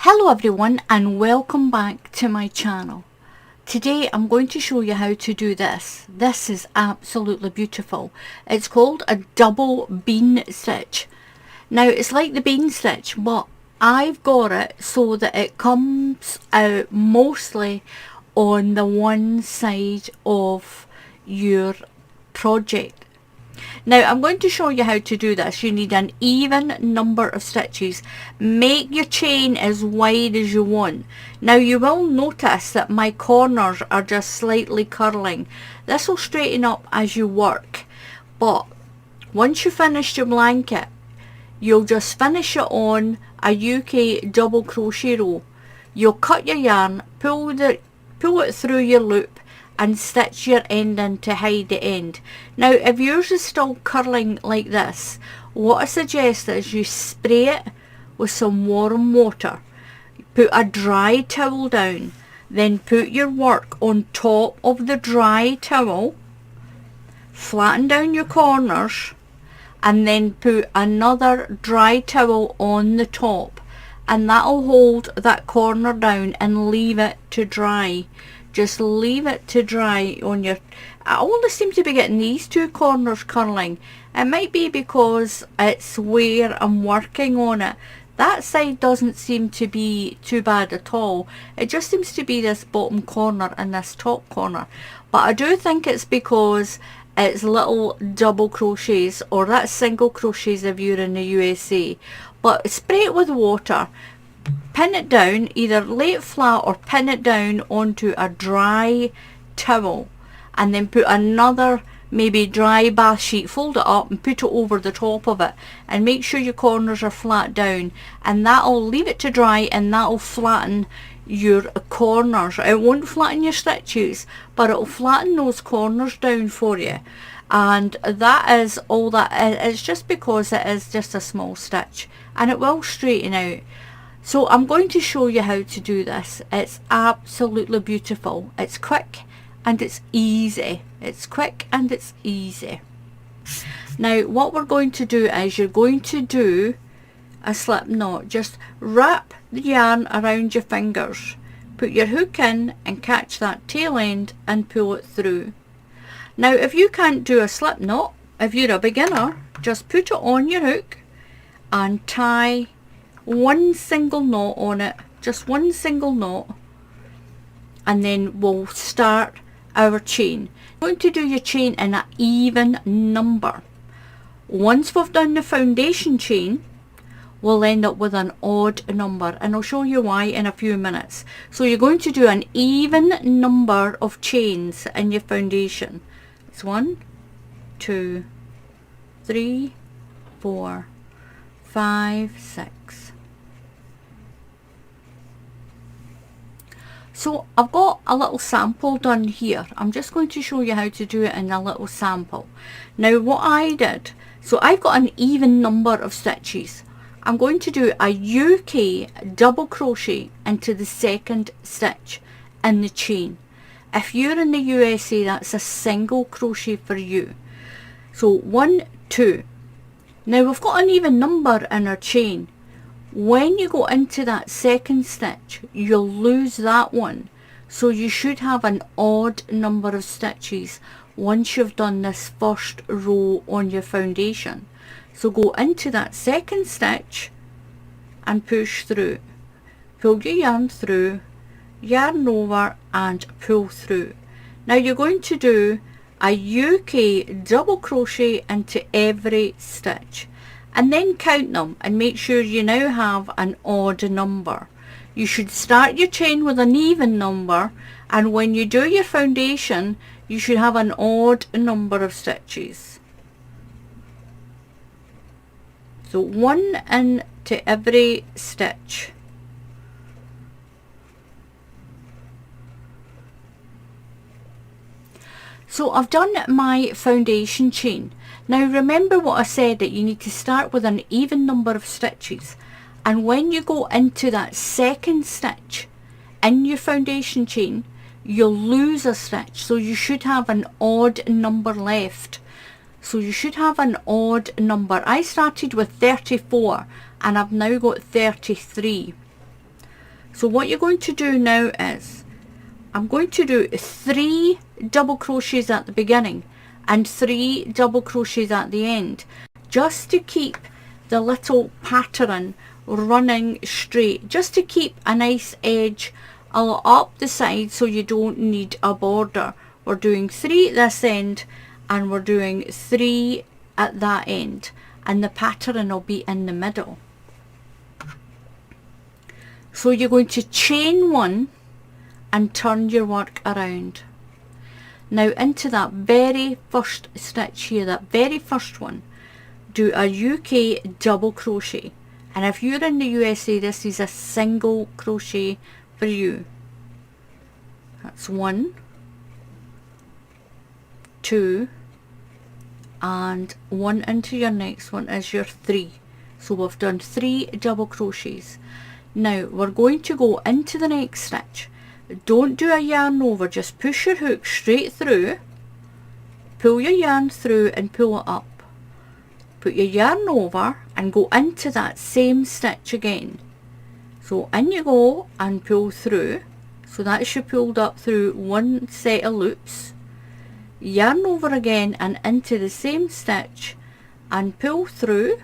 Hello everyone and welcome back to my channel. Today I'm going to show you how to do this. This is absolutely beautiful. It's called a double bean stitch. Now it's like the bean stitch, but I've got it so that it comes out mostly on the one side of your project. Now I'm going to show you how to do this. You need an even number of stitches. Make your chain as wide as you want. Now you will notice that my corners are just slightly curling. This will straighten up as you work, but once you finish your blanket, you'll just finish it on a UK double crochet row. You'll cut your yarn, pull it through your loop and stitch your end in to hide the end. Now if yours is still curling like this, what I suggest is you spray it with some warm water, put a dry towel down, then put your work on top of the dry towel, flatten down your corners and then put another dry towel on the top, and that'll hold that corner down and leave it to dry. Just leave it to dry on your... I only seem to be getting these two corners curling. It might be because it's where I'm working on it. That side doesn't seem to be too bad at all. It just seems to be this bottom corner and this top corner. But I do think it's because it's little double crochets, or that's single crochets if you're in the USA. But spray it with water. Pin it down, either lay it flat or pin it down onto a dry towel, and then put another maybe dry bath sheet, fold it up and put it over the top of it, and make sure your corners are flat down, and that'll leave it to dry and that'll flatten your corners. It won't flatten your stitches, but it'll flatten those corners down for you. And that is all that. It's just because it is just a small stitch and it will straighten out. So I'm going to show you how to do this. It's absolutely beautiful. It's quick and it's easy. It's quick and it's easy. Now what we're going to do is you're going to do a slip knot. Just wrap the yarn around your fingers. Put your hook in and catch that tail end and pull it through. Now if you can't do a slip knot, if you're a beginner, just put it on your hook and tie one single knot on it, just one single knot, and then we'll start our chain. We're going to do your chain in an even number. Once we've done the foundation chain, we'll end up with an odd number, and I'll show you why in a few minutes. So you're going to do an even number of chains in your foundation. It's 1, 2, 3, 4, 5, 6. So I've got a little sample done here. I'm just going to show you how to do it in a little sample. Now what I did, so I've got an even number of stitches. I'm going to do a UK double crochet into the second stitch in the chain. If you're in the USA, that's a single crochet for you. So 1, 2. Now we've got an even number in our chain. When you go into that second stitch, you'll lose that one. So you should have an odd number of stitches once you've done this first row on your foundation. So go into that second stitch and push through. Pull your yarn through, yarn over and pull through. Now you're going to do a UK double crochet into every stitch, and then count them and make sure you now have an odd number. You should start your chain with an even number, and when you do your foundation you should have an odd number of stitches. So 1 into every stitch. So I've done my foundation chain. Now remember what I said, that you need to start with an even number of stitches, and when you go into that second stitch in your foundation chain you'll lose a stitch, so you should have an odd number left. So you should have an odd number. I started with 34 and I've now got 33. So what you're going to do now is, I'm going to do 3 double crochets at the beginning and 3 double crochets at the end, just to keep the little pattern running straight, just to keep a nice edge up the side so you don't need a border. We're doing 3 at this end and we're doing 3 at that end, and the pattern will be in the middle. So you're going to chain 1 and turn your work around. Now into that very first stitch here, that very first one, do a UK double crochet, and if you're in the USA, this is a single crochet for you. That's 1, 2, and 1 into your next one is your 3. So we've done 3 double crochets. Now we're going to go into the next stitch. Don't do a yarn over, just push your hook straight through, pull your yarn through and pull it up. Put your yarn over and go into that same stitch again. So in you go and pull through. So that's you pulled up through 1 set of loops. Yarn over again and into the same stitch and pull through.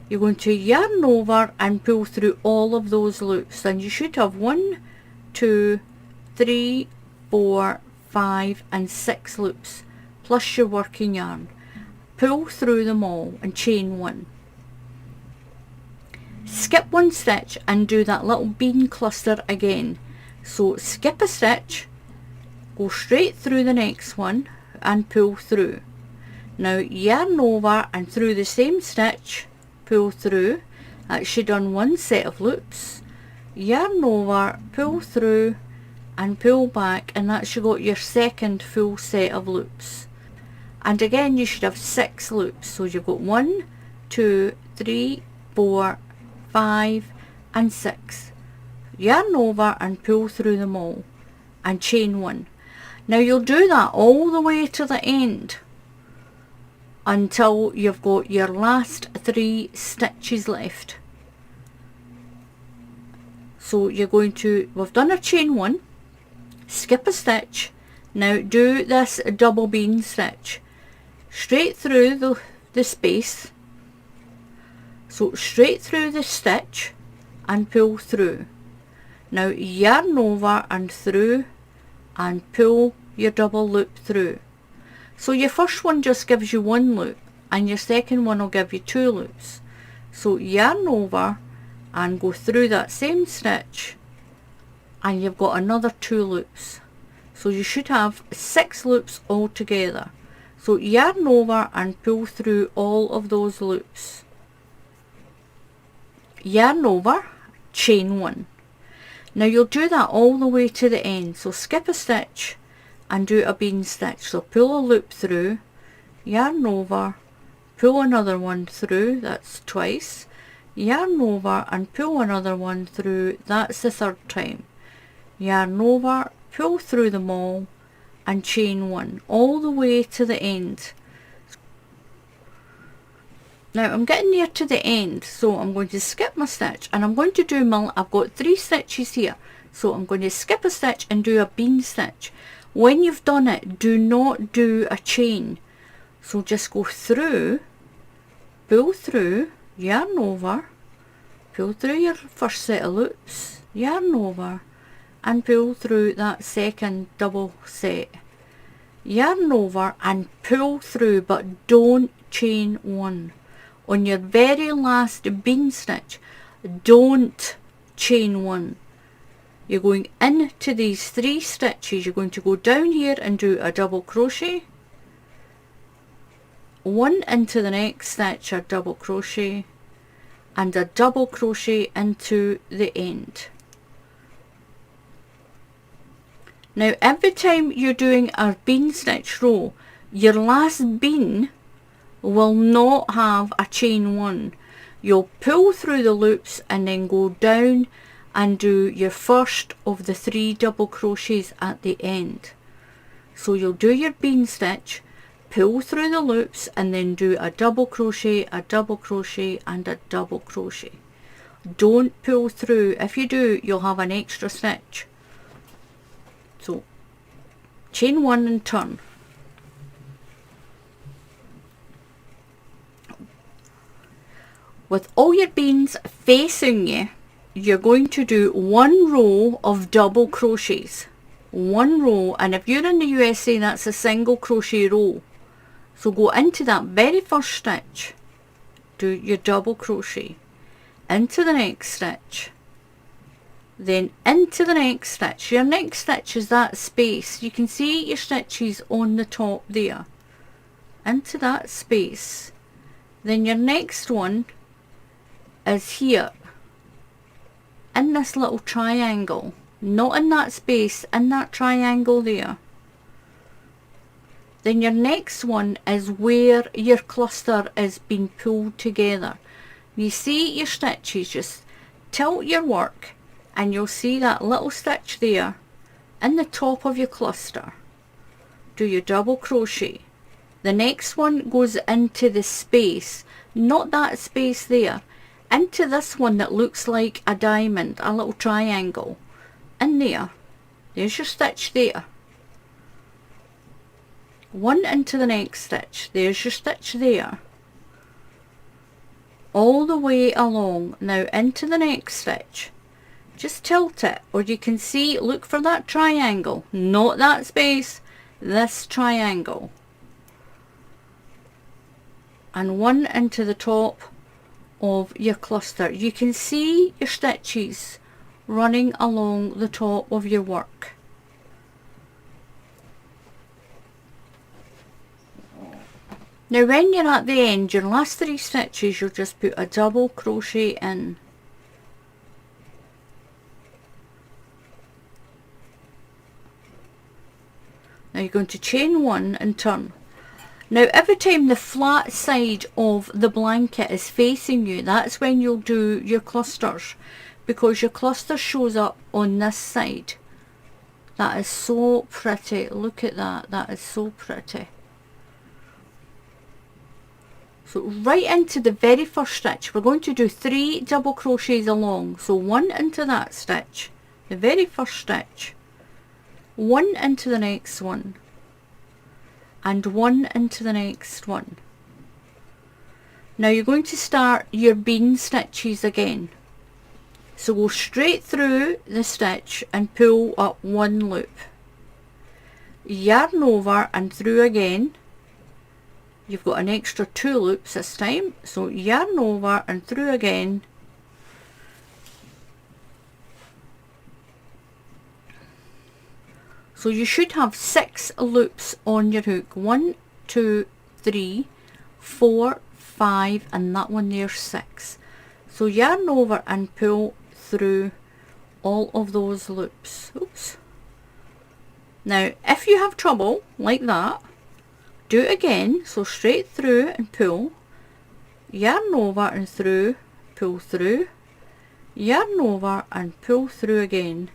You're going to yarn over and pull through all of those loops. Then you should have 1, 2, 3, 4, 5 and 6 loops plus your working yarn. Pull through them all and chain 1. Skip 1 stitch and do that little bean cluster again. So skip a stitch, go straight through the next one and pull through. Now yarn over and through the same stitch, pull through. That's you done 1 set of loops. Yarn over, pull through and pull back, and that's you got your second full set of loops. And again you should have 6 loops. So you've got 1, 2, 3, 4, 5 and 6. Yarn over and pull through them all and chain 1. Now you'll do that all the way to the end until you've got your last 3 stitches left. So you're going to, we've done a chain 1, skip a stitch. Now do this double bean stitch straight through the space. So straight through the stitch and pull through. Now yarn over and through and pull your double loop through. So your first one just gives you 1 loop and your second one will give you 2 loops. So yarn over and go through that same stitch and you've got another 2 loops. So you should have 6 loops altogether. So yarn over and pull through all of those loops. Yarn over, chain 1. Now you'll do that all the way to the end. So skip a stitch and do a bean stitch. So pull a loop through, yarn over, pull another one through, that's twice, yarn over and pull another one through, that's the 3rd time. Yarn over, pull through them all and chain 1 all the way to the end. Now I'm getting near to the end, so I'm going to skip my stitch and I'm going to do I've got 3 stitches here, so I'm going to skip a stitch and do a bean stitch. When you've done it, do not do a chain. So just go through, pull through, yarn over, pull through your first set of loops, yarn over and pull through that second double set. Yarn over and pull through, but don't chain 1. On your very last bean stitch, don't chain 1. You're going into these 3 stitches, you're going to go down here and do a double crochet, 1 into the next stitch, a double crochet and a double crochet into the end. Now every time you're doing a bean stitch row, your last bean will not have a chain 1. You'll pull through the loops and then go down and do your first of the 3 double crochets at the end. So you'll do your bean stitch, pull through the loops and then do a double crochet and a double crochet. Don't pull through. If you do, you'll have an extra stitch. So chain 1 and turn. With all your beans facing you, you're going to do 1 row of double crochets. 1 row, and if you're in the USA, that's a single crochet row. So go into that very first stitch, do your double crochet, into the next stitch, then into the next stitch. Your next stitch is that space. You can see your stitches on the top there. Into that space. Then your next one is here, in this little triangle, not in that space, in that triangle there. Then your next one is where your cluster is being pulled together. You see your stitches, just tilt your work and you'll see that little stitch there in the top of your cluster. Do your double crochet. The next one goes into the space, not that space there, into this one that looks like a diamond, a little triangle. In there, there's your stitch there. One into the next stitch, there's your stitch there. All the way along, now into the next stitch. Just tilt it, or you can see, look for that triangle, not that space, this triangle. And one into the top of your cluster. You can see your stitches running along the top of your work. Now when you're at the end, your last 3 stitches, you'll just put a double crochet in. Now you're going to chain 1 and turn. Now every time the flat side of the blanket is facing you, that's when you'll do your clusters, because your cluster shows up on this side. That is so pretty. Look at that. That is so pretty. So right into the very first stitch, we're going to do 3 double crochets along. So 1 into that stitch, the very first stitch, 1 into the next one, and 1 into the next one. Now you're going to start your bean stitches again. So go straight through the stitch and pull up 1 loop. Yarn over and through again. You've got an extra 2 loops this time. So yarn over and through again. So you should have 6 loops on your hook. 1, 2, 3, 4, 5, and that one there's 6. So yarn over and pull through all of those loops. Oops. Now if you have trouble like that, do it again. So straight through and pull, yarn over and through, pull through, yarn over and pull through again.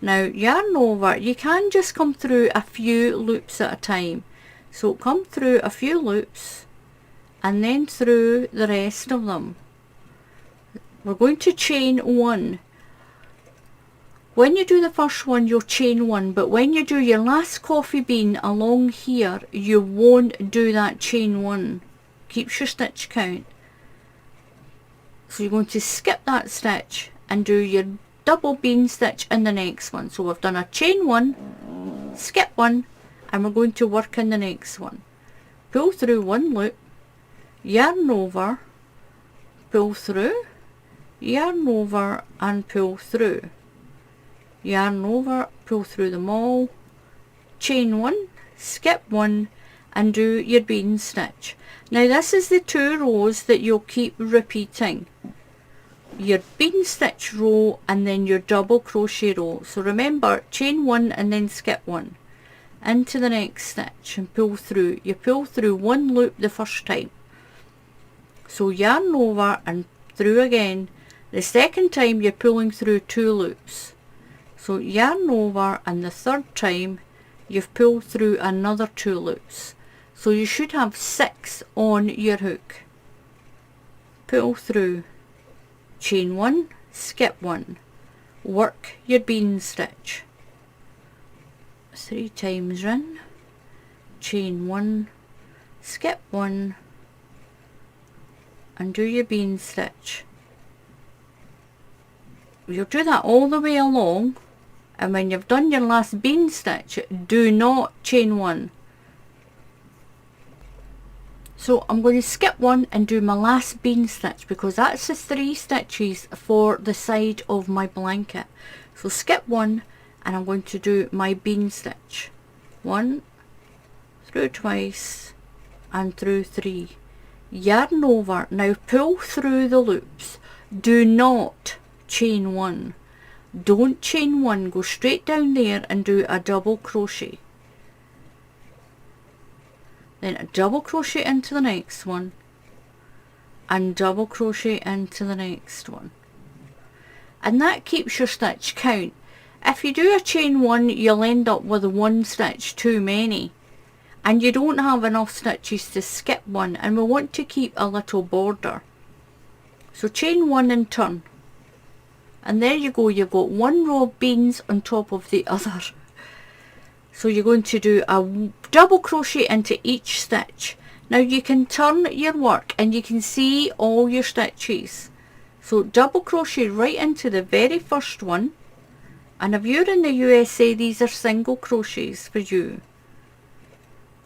Now yarn over, you can just come through a few loops at a time. So come through a few loops and then through the rest of them. We're going to chain 1. When you do the first one, you'll chain 1, but when you do your last coffee bean along here, you won't do that chain 1. Keeps your stitch count. So you're going to skip that stitch and do your double bean stitch in the next one. So we've done a chain 1, skip 1, and we're going to work in the next one. Pull through 1 loop, yarn over, pull through, yarn over and pull through, yarn over, pull through them all, chain 1, skip 1, and do your bean stitch. Now this is the 2 rows that you'll keep repeating. Your bean stitch row and then your double crochet row. So remember, chain 1 and then skip 1 into the next stitch and pull through. You pull through 1 loop the first time. So yarn over and through again. The second time you're pulling through 2 loops. So yarn over, and the third time you've pulled through another 2 loops. So you should have 6 on your hook. Pull through, chain 1, skip 1, work your bean stitch, 3 times in, chain 1, skip 1, and do your bean stitch. You'll do that all the way along, and when you've done your last bean stitch, do not chain 1. So I'm going to skip 1 and do my last bean stitch, because that's the 3 stitches for the side of my blanket. So skip 1 and I'm going to do my bean stitch. 1, through twice and through 3. Yarn over. Now pull through the loops. Do not chain 1. Don't chain 1. Go straight down there and do a double crochet. Then a double crochet into the next one, and double crochet into the next one. And that keeps your stitch count. If you do a chain 1, you'll end up with 1 stitch too many, and you don't have enough stitches to skip 1, and we want to keep a little border. So chain 1 and turn, and there you go, you've got 1 row of beans on top of the other. So you're going to do a double crochet into each stitch. Now you can turn your work and you can see all your stitches. So double crochet right into the very first one, and if you're in the USA, these are single crochets for you.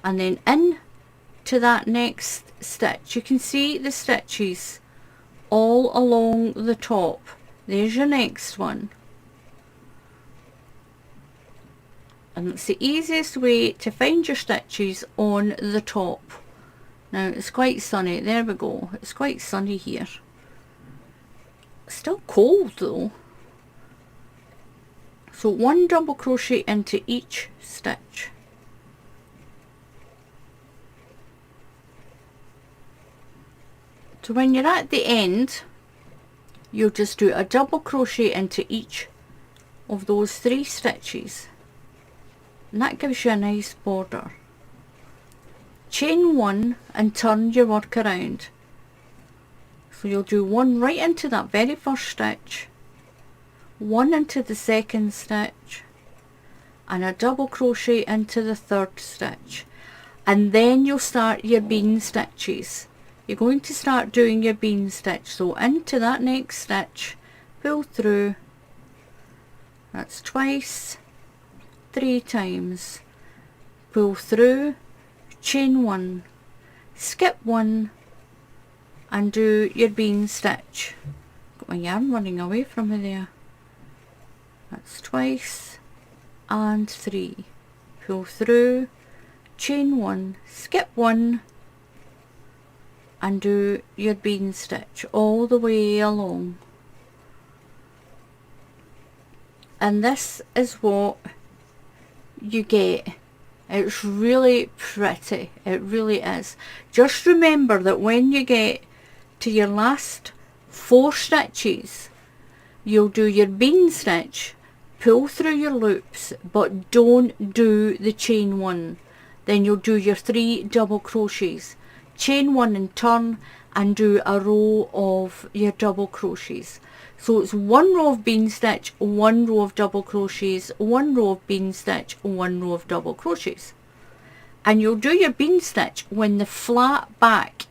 And then in to that next stitch, you can see the stitches all along the top. There's your next one. And it's the easiest way to find your stitches on the top. Now it's quite sunny. There we go. It's quite sunny here. Still cold though. So 1 double crochet into each stitch. So when you're at the end, you'll just do a double crochet into each of those 3 stitches. And that gives you a nice border. Chain 1 and turn your work around. So you'll do 1 right into that very first stitch, 1 into the second stitch, and a double crochet into the third stitch. And then you'll start your bean stitches. You're going to start doing your bean stitch. So into that next stitch, pull through, that's twice, 3 times, pull through, chain 1, skip 1, and do your bean stitch. Got my yarn running away from me there. That's twice and 3, pull through, chain 1, skip 1, and do your bean stitch all the way along. And this is what you get. It's really pretty, it really is. Just remember that when you get to your last 4 stitches, you'll do your bean stitch, pull through your loops, but don't do the chain 1. Then you'll do your 3 double crochets, chain 1 and turn, and do a row of your double crochets. So it's 1 row of bean stitch, 1 row of double crochets, 1 row of bean stitch, 1 row of double crochets. And you'll do your bean stitch when the flat back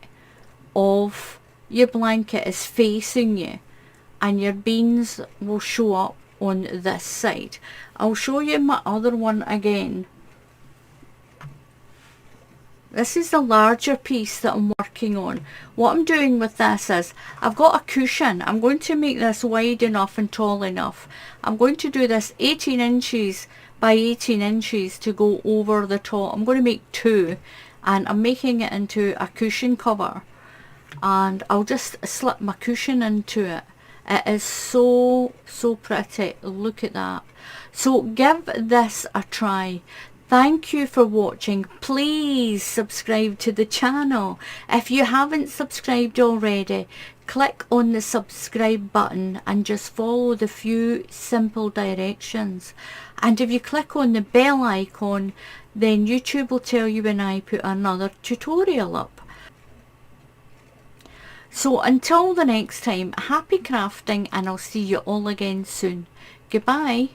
of your blanket is facing you, and your beans will show up on this side. I'll show you my other one again. This is the larger piece that I'm working on. What I'm doing with this is, I've got a cushion. I'm going to make this wide enough and tall enough. I'm going to do this 18 inches by 18 inches to go over the top. I'm going to make 2, and I'm making it into a cushion cover. And I'll just slip my cushion into it. It is so pretty. Look at that. So give this a try. Thank you for watching. Please subscribe to the channel. If you haven't subscribed already, click on the subscribe button and just follow the few simple directions. And if you click on the bell icon, then YouTube will tell you when I put another tutorial up. So until the next time, happy crafting, and I'll see you all again soon. Goodbye.